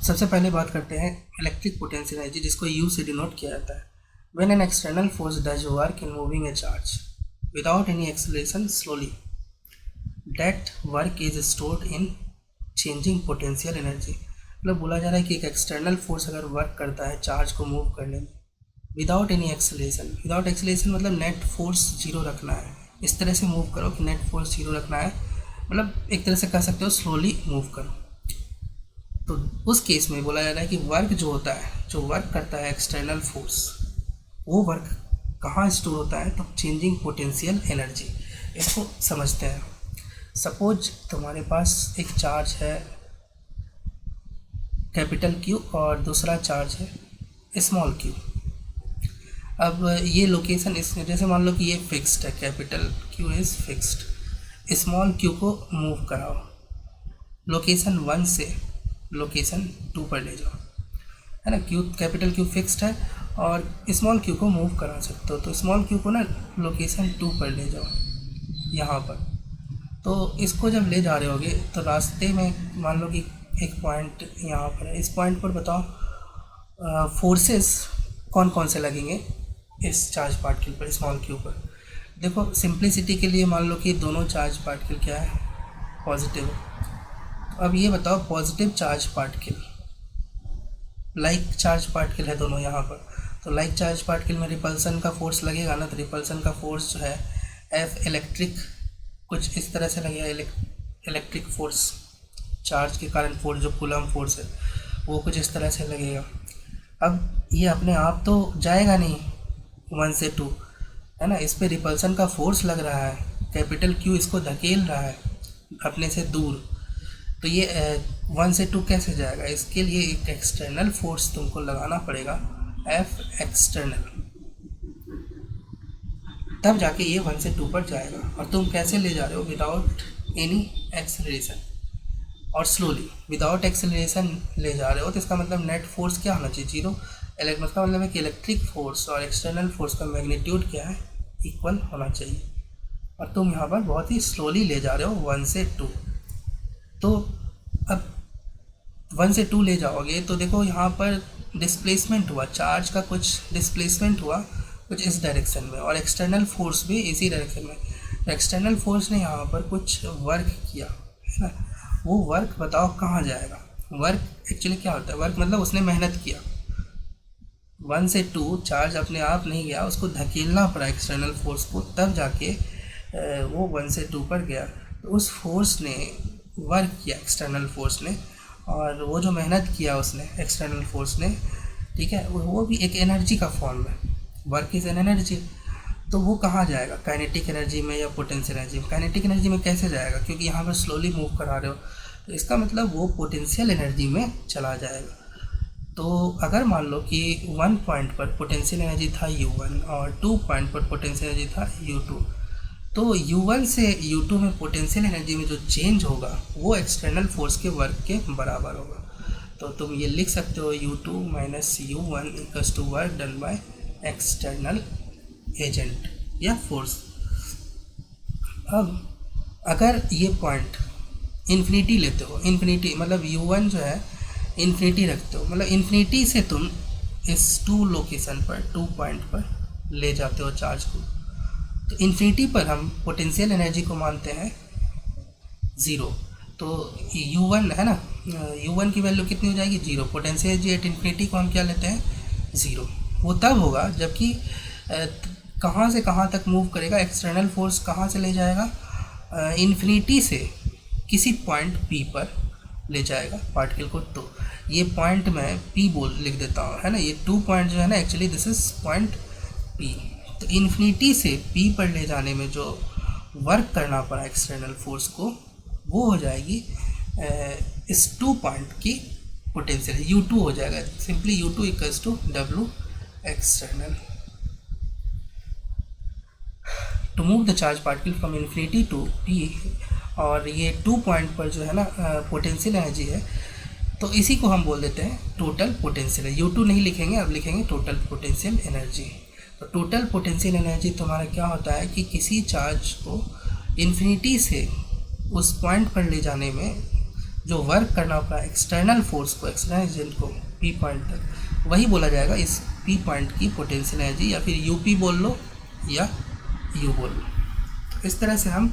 सबसे पहले बात करते हैं इलेक्ट्रिक पोटेंशियल एनर्जी, जिसको यू से डिनोट किया जाता है। When an external force does work in moving A charge without any acceleration slowly, that work is stored in changing potential energy. मतलब बोला जा रहा है कि एक एक्सटर्नल फोर्स अगर वर्क करता है चार्ज को मूव करने में without any acceleration, without acceleration मतलब नेट फोर्स जीरो रखना है, इस तरह से मूव करो कि नेट फोर्स जीरो रखना है, मतलब एक तरह से कह सकते हो स्लोली मूव करो। तो उस केस में बोला जा रहा है कि वर्क जो होता है, जो वर्क करता है एक्सटर्नल फोर्स, वो वर्क कहाँ स्टोर होता है, तो चेंजिंग पोटेंशियल एनर्जी। इसको समझते हैं। सपोज तुम्हारे पास एक चार्ज है कैपिटल क्यू और दूसरा चार्ज है स्मॉल क्यू। अब ये लोकेशन इस जैसे मान लो कि ये फिक्स्ड है, capital Q is fixed, small Q को मूव कराओ लोकेशन 1 से लोकेशन 2 पर ले जाओ, है ना। क्यू कैपिटल क्यू फिक्स्ड है और स्मॉल क्यू को मूव करा सकते हो, तो स्मॉल क्यू को ना लोकेशन 2 पर ले जाओ यहाँ पर। तो इसको जब ले जा रहे होगे तो रास्ते में मान लो कि एक पॉइंट यहाँ पर है, इस पॉइंट पर बताओ फोर्सेस कौन कौन से लगेंगे इस चार्ज पार्टिकल पर, स्मॉल क्यू पर। देखो सिंप्लिसिटी के लिए मान लो कि दोनों चार्ज पार्टिकल क्या है, पॉजिटिव है। अब ये बताओ positive charge particle like charge particle है दोनों यहाँ पर, तो लाइक चार्ज पार्टिकल में रिपल्सन का फोर्स लगेगा ना, तो रिपल्सन का फोर्स जो है एफ इलेक्ट्रिक कुछ इस तरह से लगेगा। इलेक्ट्रिक फोर्स चार्ज के कारण फोर्स जो कूलम फोर्स है वो कुछ इस तरह से लगेगा। अब ये अपने आप तो जाएगा नहीं 1 से 2, है ना, इस पे रिपल्सन का फोर्स लग रहा है, कैपिटल क्यू इसको धकेल रहा है अपने से दूर, तो ये 1 से 2 कैसे जाएगा। इसके लिए एक एक्सटर्नल फोर्स तुमको लगाना पड़ेगा, एफ एक्सटर्नल, तब जाके ये 1 से 2 पर जाएगा। और तुम कैसे ले जा रहे हो, विदाउट एनी एक्सेलरेशन और स्लोली। विदाउट एक्सेलरेशन ले जा रहे हो तो इसका मतलब नेट फोर्स क्या होना चाहिए, जीरो। इसका मतलब है कि इलेक्ट्रिक फोर्स और एक्सटर्नल फोर्स का मैग्नीट्यूड क्या है, इक्वल होना चाहिए। और तुम यहाँ पर बहुत ही स्लोली ले जा रहे हो 1 से 2। तो अब 1 से 2 ले जाओगे तो देखो यहाँ पर डिस्प्लेसमेंट हुआ, चार्ज का कुछ डिस्प्लेसमेंट हुआ कुछ इस डायरेक्शन में, और एक्सटर्नल फोर्स भी इसी डायरेक्शन में। तो एक्सटर्नल फोर्स ने यहाँ पर कुछ वर्क किया, है ना। वो वर्क बताओ कहाँ जाएगा। वर्क एक्चुअली क्या होता है, वर्क मतलब उसने मेहनत किया। 1 से 2 चार्ज अपने आप नहीं गया, उसको धकेलना पड़ा एक्सटर्नल फोर्स को, तब जाके वो 1 से 2 पर गया। तो उस फोर्स ने वर्क किया, एक्सटर्नल फोर्स ने, और वो जो मेहनत किया उसने एक्सटर्नल फोर्स ने, ठीक है, वो भी एक एनर्जी का फॉर्म है। Work is an energy. तो वो कहाँ जाएगा, काइनेटिक एनर्जी में या पोटेंशियल एनर्जी में। काइनेटिक एनर्जी में कैसे जाएगा, क्योंकि यहाँ पर स्लोली मूव करा रहे हो, तो इसका मतलब वो पोटेंशियल एनर्जी में चला जाएगा। तो अगर मान लो कि 1 पॉइंट पर पोटेंशियल एनर्जी था U1 और 2 पॉइंट पर पोटेंशियल एनर्जी था U2, तो U1 से U2 में पोटेंशियल एनर्जी में जो चेंज होगा वो एक्सटर्नल फोर्स के वर्क के बराबर होगा। तो तुम ये लिख सकते हो U2 minus U1 equals to work done by external agent या फोर्स। अब अगर ये पॉइंट इन्फिनिटी लेते हो, इन्फिनिटी मतलब U1 जो है इन्फिनिटी रखते हो, मतलब इन्फिनिटी से तुम इस 2 लोकेशन पर 2 पॉइंट पर ले जाते हो चार्ज को, तो इन्फिनिटी पर हम पोटेंशियल एनर्जी को मानते हैं 0। तो U1 है ना, U1 की वैल्यू कितनी हो जाएगी, 0। पोटेंशियल एनर्जी एट इन्फिनिटी को हम क्या लेते हैं, 0। वो तब होगा जबकि कहाँ से कहाँ तक मूव करेगा, एक्सटर्नल फोर्स कहाँ से ले जाएगा, इन्फिनिटी से किसी पॉइंट P पर ले जाएगा पार्टिकल को। तो ये पॉइंट मैं P लिख देता हूँ, है ना। ये 2 पॉइंट जो है ना, actually this is point P। तो इन्फिनिटी से P पर ले जाने में जो वर्क करना पड़ा एक्सटर्नल फोर्स को, वो हो जाएगी इस 2 पॉइंट की पोटेंशियल, U2 हो जाएगा। Simply U2 equals to W external. To move the charge particle from infinity to P, और ये 2 पॉइंट पर जो है ना पोटेंशियल एनर्जी है, तो इसी को हम बोल देते हैं टोटल पोटेंशियल। U2 नहीं लिखेंगे, अब लिखेंगे टोटल पोटेंशियल एनर्जी। तो टोटल पोटेंशियल एनर्जी तुम्हारा क्या होता है कि किसी चार्ज को इन्फिनिटी से उस पॉइंट पर ले जाने में जो वर्क करना पड़ा एक्सटर्नल फोर्स को, एक्सटर्नल एजेंट को पी पॉइंट तक, वही बोला जाएगा इस पी पॉइंट की पोटेंशियल एनर्जी, या फिर यूपी बोल लो या यू बोल लो। इस तरह से हम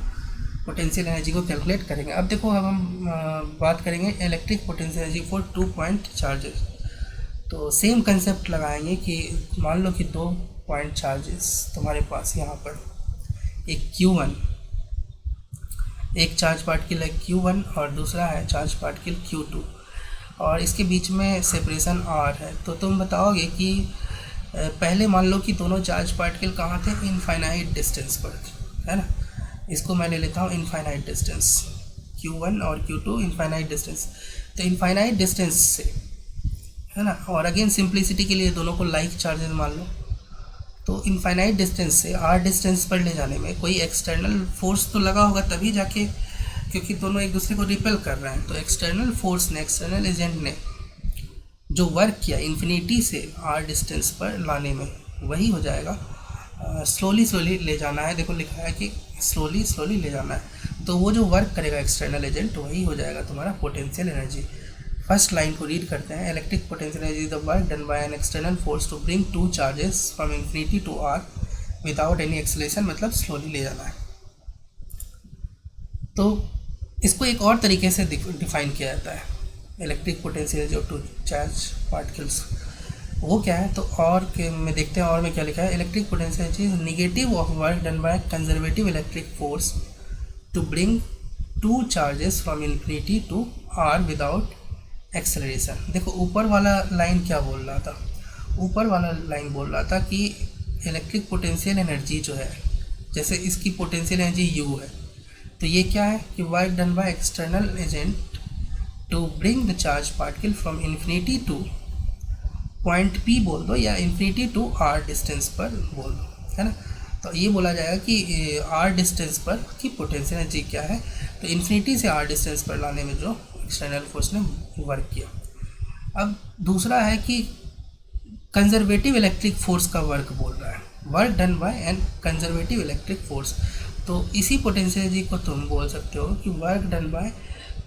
पोटेंशियल एनर्जी को कैलकुलेट करेंगे। अब देखो, अब हम बात करेंगे electric potential energy for 2 point charges. तो सेम कंसेप्ट लगाएंगे कि मान लो कि 2 पॉइंट चार्जेस तुम्हारे पास यहाँ पर, एक Q1, एक चार्ज पार्टिकल है Q1 और दूसरा है चार्ज पार्टिकल Q2, और इसके बीच में सेपरेशन R है। तो तुम बताओगे कि पहले मान लो कि दोनों चार्ज पार्टिकल कहाँ थे, इनफाइनाइट डिस्टेंस पर, है ना। इसको मैं ले लेता हूँ इनफाइनाइट डिस्टेंस, Q1 और Q2 इनफाइनाइट डिस्टेंस। तो इनफाइनाइट डिस्टेंस से, है ना, और अगेन सिंप्लिसिटी के लिए दोनों को लाइक चार्जेस मान लो। तो इनफाइनाइट डिस्टेंस से R डिस्टेंस पर ले जाने में कोई एक्सटर्नल फोर्स तो लगा होगा तभी जाके, क्योंकि दोनों एक दूसरे को रिपेल कर रहे हैं। तो एक्सटर्नल फोर्स ने, एक्सटर्नल एजेंट ने जो वर्क किया इन्फिनिटी से R डिस्टेंस पर लाने में, वही हो जाएगा स्लोली स्लोली ले जाना है। देखो लिखा है कि स्लोली स्लोली ले जाना है। तो वो जो वर्क करेगा एक्सटर्नल एजेंट, वही हो जाएगा तुम्हारा पोटेंशियल एनर्जी। फर्स्ट लाइन को रीड करते हैं। Electric potential energy is the work done by an external force to bring 2 charges from infinity to R without any acceleration, मतलब स्लोली ले जाना है। तो इसको एक और तरीके से डिफाइन किया जाता है, electric potential energy of 2 charge particles. वो क्या है, तो और के में देखते हैं और में क्या लिखा है। Electric potential energy is negative of work done by conservative electric force to bring 2 charges from infinity to R without acceleration. देखो ऊपर वाला लाइन क्या बोल रहा था, ऊपर वाला लाइन बोल रहा था कि इलेक्ट्रिक पोटेंशियल एनर्जी जो है, जैसे इसकी पोटेंशियल एनर्जी U है, तो ये क्या है कि work done by external agent to bring the charge particle from infinity to point P बोल दो, या इन्फिनिटी टू R डिस्टेंस पर बोल दो, है ना। तो ये बोला जाएगा कि R डिस्टेंस पर की पोटेंशियल एनर्जी क्या है। तो इन्फिनिटी से R डिस्टेंस पर लाने में जो एक्सटर्नल फोर्स ने वर्क किया। अब दूसरा है कि कंजर्वेटिव इलेक्ट्रिक फोर्स का वर्क बोल रहा है, work done by an conservative electric force. तो इसी पोटेंशियल एनर्जी को तुम बोल सकते हो कि work done by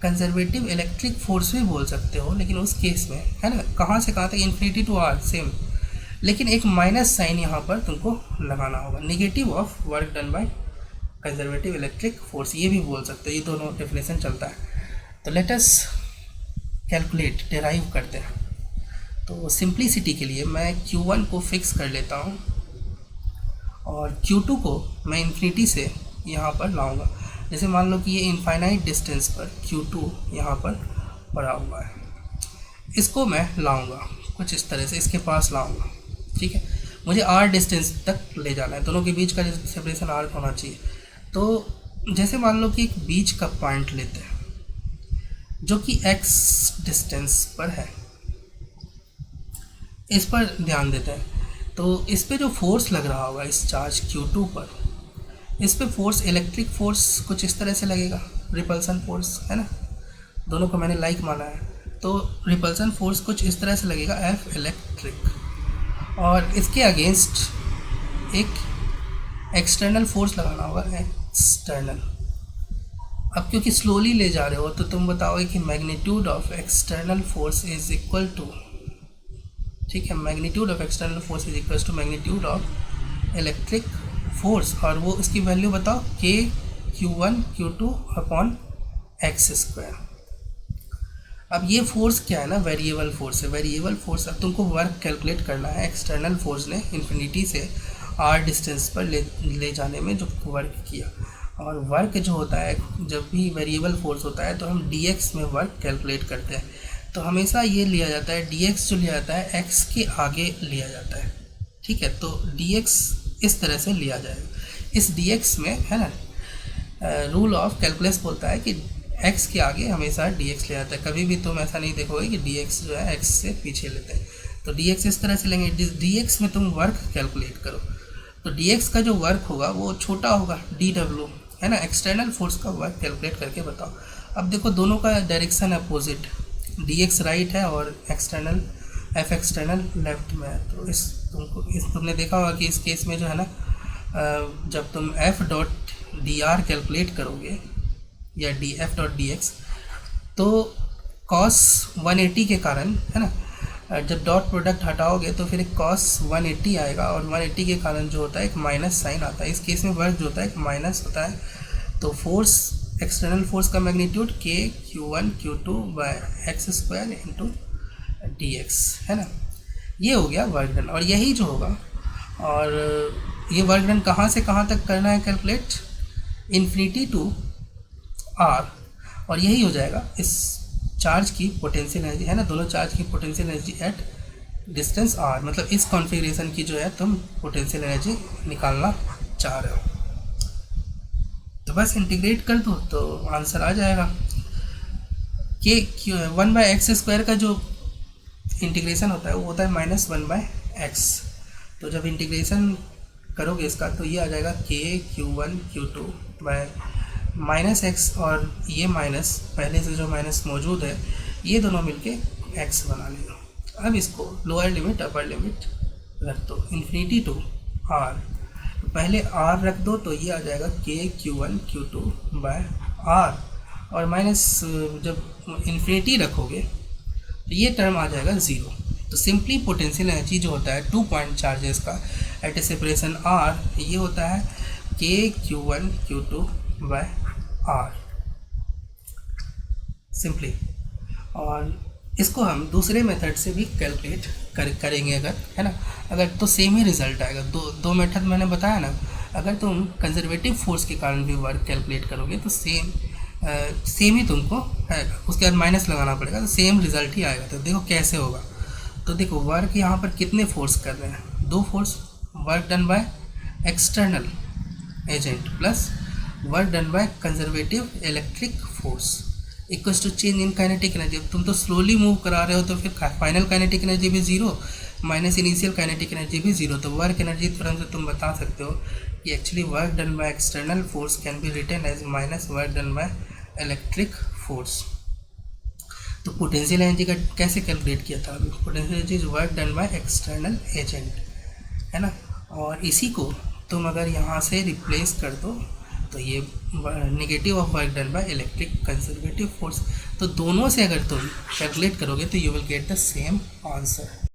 conservative electric force भी बोल सकते हो, लेकिन उस केस में, है ना, कहाँ से कहाँ तक, इन्फिनिटी टू R सेम, लेकिन एक माइनस साइन यहाँ पर तुमको लगाना होगा, negative of work done by conservative electric force, ये भी बोल सकते हो। ये दोनों डेफिनेशन चलता है। तो लेट अस कैलकुलेट, डेराइव करते हैं। तो सिंप्लिसिटी के लिए मैं Q1 को फिक्स कर लेता हूँ और Q2 को मैं इन्फिनिटी से यहाँ पर लाऊंगा। जैसे मान लो कि ये इनफाइनाइट डिस्टेंस पर Q2 यहाँ पर पड़ा हुआ है, इसको मैं लाऊंगा कुछ इस तरह से, इसके पास लाऊंगा, ठीक है। मुझे R डिस्टेंस तक ले जाना है, दोनों के बीच का सेपरेशन R होना चाहिए। तो जैसे मान लो कि एक बीच का पॉइंट लेते हैं जो कि X डिस्टेंस पर है, इस पर ध्यान देते हैं। तो इस पे जो फोर्स लग रहा होगा इस चार्ज Q2 पर, इस पे फोर्स, इलेक्ट्रिक फोर्स कुछ इस तरह से लगेगा, रिपल्सन फोर्स, है ना, दोनों को मैंने लाइक माना है। तो रिपल्सन फोर्स कुछ इस तरह से लगेगा, F इलेक्ट्रिक, और इसके अगेंस्ट एक एक्सटर्नल फोर्स लगाना होगा, एक्सटर्नल। अब क्योंकि स्लोली ले जा रहे हो तो तुम बताओगे कि magnitude of external force is equal to, ठीक है, magnitude of external force is equal to magnitude of electric force, और वो इसकी वैल्यू बताओ, K Q1 Q2 upon x square. अब ये फोर्स क्या है ना, वेरिएबल फोर्स है, वेरिएबल फोर्स। अब तुमको वर्क कैलकुलेट करना है, एक्सटर्नल फोर्स ने इन्फिनिटी से R डिस्टेंस पर ले जाने में जो वर्क किया। और वर्क जो होता है, जब भी वेरिएबल फोर्स होता है तो हम dx में वर्क कैलकुलेट करते हैं। तो हमेशा ये लिया जाता है, dx जो लिया जाता है x के आगे लिया जाता है, ठीक है। तो dx इस तरह से लिया जाएगा। इस dx में, है ना, रूल ऑफ कैलकुलस बोलता है कि x के आगे हमेशा dx लिया जाता है। कभी भी तुम ऐसा नहीं देखोगे कि dx जो है x से पीछे लेते हैं। तो dx इस तरह से लेंगे, dx में तुम वर्क कैलकुलेट करो। तो dx का जो वर्क होगा वो छोटा होगा, dw, है ना। एक्सटर्नल फोर्स का वर्क कैलकुलेट करके बताओ। अब देखो दोनों का डायरेक्शन अपोजिट, dx राइट है और एक्सटर्नल f एक्सटर्नल लेफ्ट में है। तो तुमने देखा होगा कि इस केस में जो है ना, जब तुम f डॉट dr कैलकुलेट करोगे या f डॉट dx, तो कॉस 180 के कारण, है ना, जब डॉट प्रोडक्ट हटाओगे तो फिर एक कॉस 180 आएगा, और 180 के कारण जो होता है एक माइनस साइन आता है। इस केस में वर्क जो होता है एक माइनस होता है। तो फोर्स, एक्सटर्नल फोर्स का magnitude k q1 q2 by x square into d x, है ना। ये हो गया वर्क डन। और यही जो होगा, और ये वर्क डन कहाँ से कहाँ तक करना है कैलकुलेट, इन्फिनिटी टू r, और यही हो जाएगा इस चार्ज की पोटेंशियल एनर्जी, है ना, दोनों चार्ज की potential energy at distance r, मतलब इस कॉन्फ़िगरेशन की जो है तुम पोटेंशियल एनर्जी निकालना चाह रहे हो। तो बस इंटीग्रेट कर दो तो आंसर आ जाएगा। के 1/x² का जो इंटीग्रेशन होता है वो होता है -1/x। तो जब इंटीग्रेशन करोगे इसका तो ये आ जाएगा k q1 q2 bye -x, और ये माइनस पहले से जो माइनस मौजूद है ये दोनों मिलके x बना लेगा। अब इसको लोअर लिमिट अपर लिमिट रख दो, इन्फिनिटी टू r, पहले r रख दो तो ये आ जाएगा k q1 q2 by r, और माइनस जब इन्फिनिटी रखोगे तो ये टर्म आ जाएगा 0। तो सिंपली पोटेंशियल एनर्जी जो होता है 2 पॉइंट चार्जेस का एट ए सेपरेशन r, ये होता है k q1 q2 by r, simply. और इसको हम दूसरे मेथड से भी कैलकुलेट करेंगे अगर, है ना, अगर तो सेम ही रिजल्ट आएगा। दो मेथड मैंने बताया ना, अगर तुम कंजर्वेटिव फोर्स के कारण भी वर्क कैलकुलेट करोगे तो सेम ही तुमको आएगा, उसके बाद माइनस लगाना पड़ेगा, तो सेम रिजल्ट ही आएगा। तो देखो कैसे होगा। तो देखो वर्क यहाँ पर कितने फोर्स कर रहे हैं, 2 force, work done by external agent plus work done by conservative electric force equals to change in kinetic energy. अब तुम तो स्लोली मूव करा रहे हो तो फिर फाइनल काइनेटिक एनर्जी भी 0 माइनस इनिशियल काइनेटिक एनर्जी भी 0। तो वर्क एनर्जी थ्योरम से तुम बता सकते हो कि actually work done by external force can be written as minus work done by electric force. तो पोटेंशियल एनर्जी का कैसे कैलकुलेट किया था अभी, potential energy is work done by external agent, है ना। और इसी को तुम अगर यहाँ से रिप्लेस कर दो तो ये negative of work done by electric conservative force, तो दोनों से अगर तुम कैलकुलेट करोगे तो you will get the same answer.